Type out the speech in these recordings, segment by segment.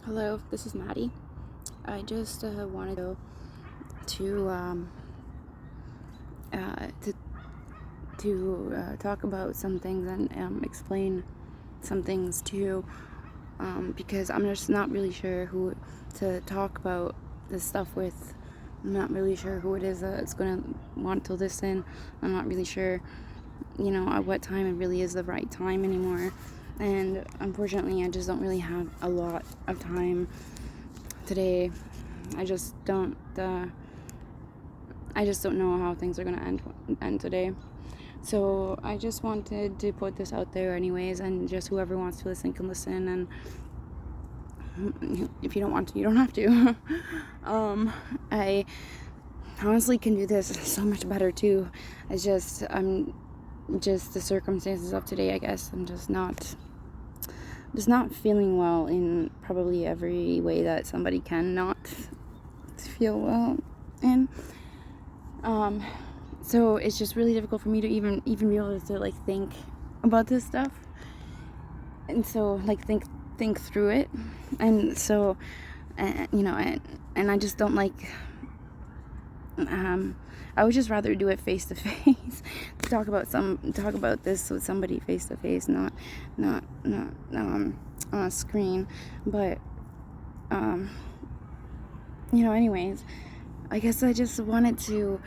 Hello, this is Maddie. I just wanted to uh, to talk about some things and explain some things too, because I'm just not really sure who to talk about this stuff with. I'm not really sure who it is that's gonna want to listen. I'm not really sure, at what time it really is the right time anymore. And unfortunately, I just don't really have a lot of time today. I just don't. I just don't know how things are gonna end today. So I just wanted to put this out there, anyways, and just whoever wants to listen can listen. And if you don't want to, you don't have to. I honestly can do this so much better too. I'm just the circumstances of today. I guess I'm just not feeling well in probably every way that somebody can not feel well in. So it's just really difficult for me to even be able to think about this stuff, and so think through it. And so and I just don't I would just rather do it face to face, talk about this with somebody face to face, not on a screen. But anyways, I guess I just wanted to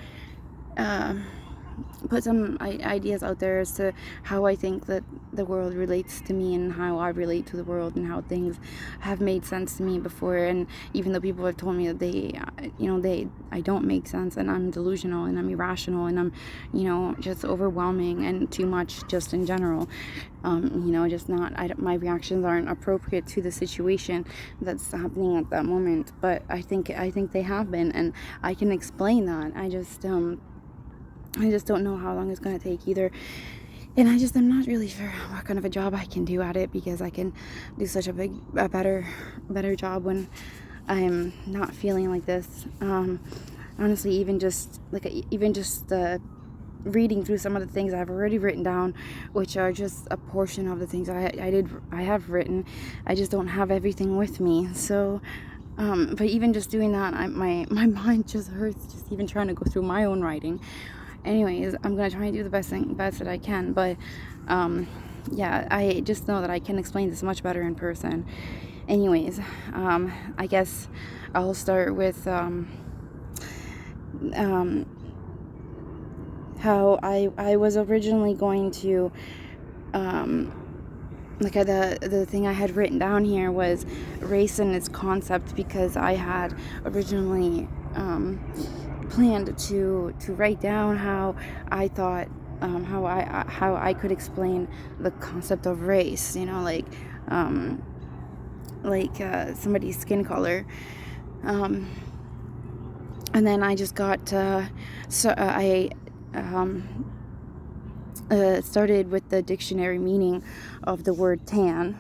put some ideas out there as to how I think that the world relates to me and how I relate to the world and how things have made sense to me before. And even though people have told me that I don't make sense and I'm delusional and I'm irrational and I'm, just overwhelming and too much just in general, just my reactions aren't appropriate to the situation that's happening at that moment. But I think they have been, and I can explain that. I just don't know how long it's going to take either. And I'm not really sure what kind of a job I can do at it, because I can do such a better job when I'm not feeling like this. Honestly, even just reading through some of the things I've already written down, which are just a portion of the things I have written. I just don't have everything with me. So but even just doing that, my mind just hurts just even trying to go through my own writing. Anyways, I'm gonna try and do the best that I can, but I just know that I can explain this much better in person. Anyways, I guess I'll start with how I was originally going to the thing I had written down here was race and its concept, because I had originally planned to write down how I thought how I could explain the concept of race, somebody's skin color, and then I just got I started with the dictionary meaning of the word tan,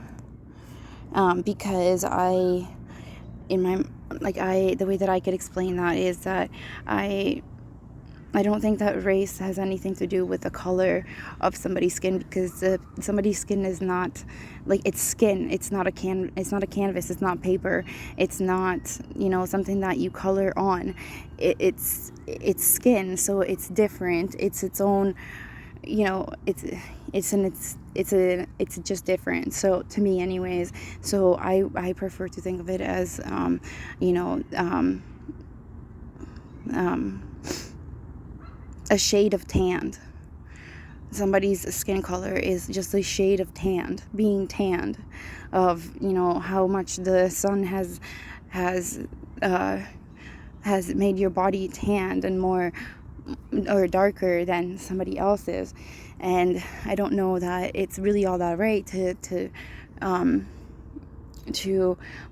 because the way that I could explain that is that I don't think that race has anything to do with the color of somebody's skin, because somebody's skin is not it's skin. It's not a canvas. It's not paper. It's not something that you color on. It's skin, so it's different. It's its own. It's just different. So to me, anyways. So I prefer to think of it as a shade of tanned. Somebody's skin color is just a shade of being tanned, of how much the sun has made your body tanned and more or darker than somebody else's. And I don't know that it's really all that right to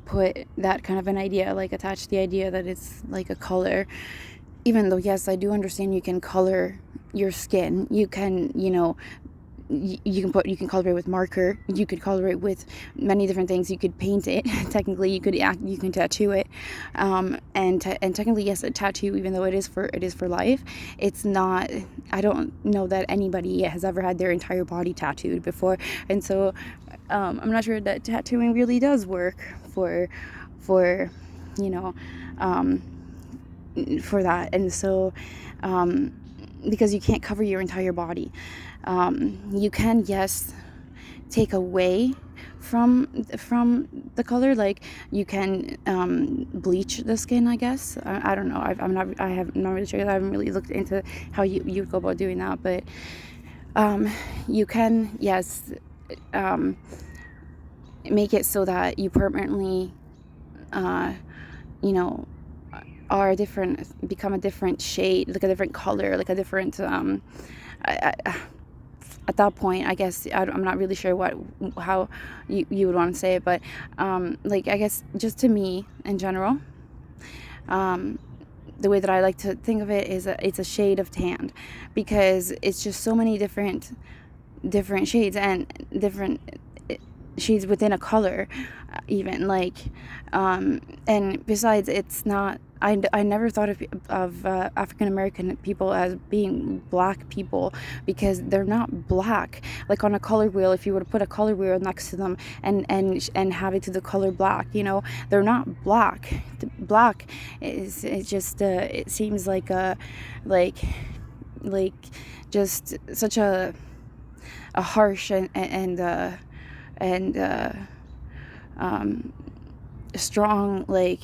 put that kind of an idea, attach the idea that it's like a color. Even though, yes, I do understand you can color your skin. You can, you can color it with marker. You could color it with many different things. You could paint it. Technically, you can tattoo it. And technically, yes, a tattoo, even though it is for life, it's not. I don't know that anybody has ever had their entire body tattooed before. And so I'm not sure that tattooing really does work for you know um, for that. And so because you can't cover your entire body, you can, yes, take away from the color. Like, you can bleach the skin, I guess. I don't know. I'm not really sure. I haven't really looked into how you go about doing that, but you can, yes, make it so that you permanently you know are become a different shade, like a different color, like a different at that point, I guess, I'm not really sure how you would want to say it, but like, I guess, just to me in general, the way that I like to think of it is it's a shade of tan, because it's just so many different shades, and different shades within a color, even, like, and besides, it's not, I never thought of African American people as being black people, because they're not black. Like, on a color wheel, if you were to put a color wheel next to them and have it to the color black, they're not black. Black is, it's just it seems like like just such a harsh and strong, like,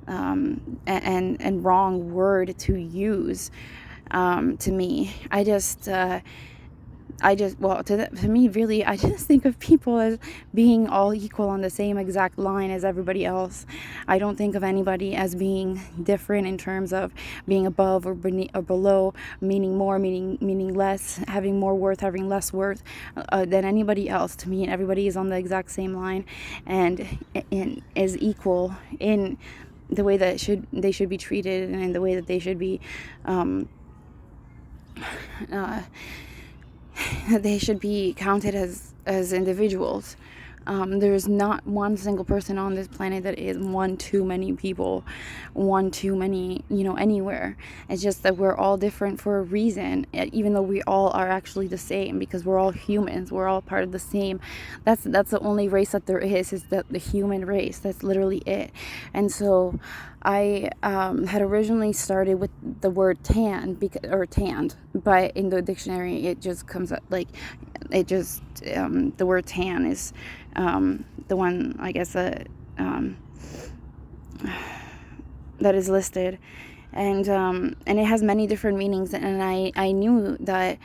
and wrong word to use, to me. Well, to me, really, I just think of people as being all equal on the same exact line as everybody else. I don't think of anybody as being different in terms of being above or beneath or below, meaning more, meaning less, having more worth, having less worth than anybody else. To me, everybody is on the exact same line, and is equal in the way that they should be treated, and in the way that they should be they should be counted as individuals. There's not one single person on this planet that is one too many people, one too many, anywhere. It's just that we're all different for a reason, even though we all are actually the same, because we're all humans. We're all part of the same. That's the only race that there is the human race. That's literally it. And so I had originally started with the word tan, or tanned, but in the dictionary it just comes up like, the word tan is the one, I guess, that is listed, and it has many different meanings, and I knew that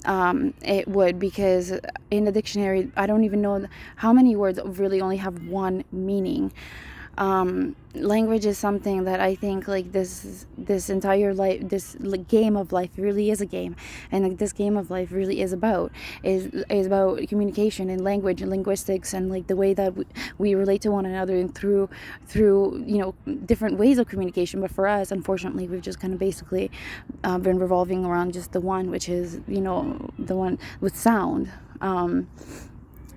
it would, because in the dictionary, I don't even know how many words really only have one meaning. Language is something that I think, like, this entire life, this game of life really is a game, and like, this game of life really is about communication and language and linguistics, and like the way that we relate to one another, and through different ways of communication. But for us, unfortunately, we've just kind of basically been revolving around just the one, which is the one with sound.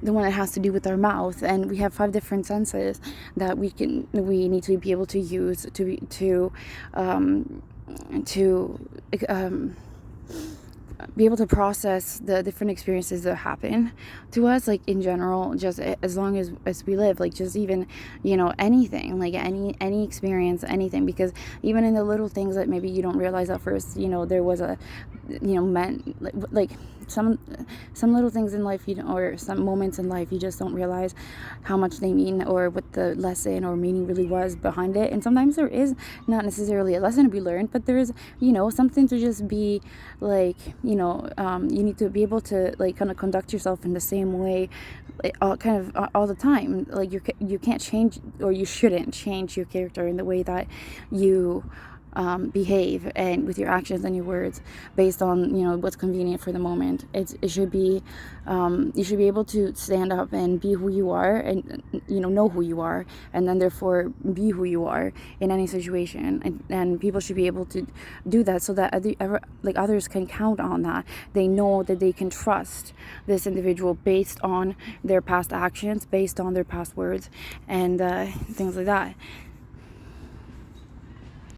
The one that has to do with our mouth, and we have 5 different senses that we need to be able to use to be able to process the different experiences that happen to us, like, in general, just as long as we live, like, just even anything, like any experience, anything, because even in the little things that maybe you don't realize at first, there was a meant, like some little things in life, or some moments in life, you just don't realize how much they mean, or what the lesson or meaning really was behind it. And sometimes there is not necessarily a lesson to be learned, but there is something to just be like, you need to be able to, like, kind of conduct yourself in the same way, all the time. Like, you can't change, or you shouldn't change your character in the way that you behave, and with your actions and your words, based on what's convenient for the moment. It should be you should be able to stand up and be who you are, and know who you are, and then therefore be who you are in any situation, and people should be able to do that, so that others can count on that. They know that they can trust this individual based on their past actions, based on their past words, and things like that.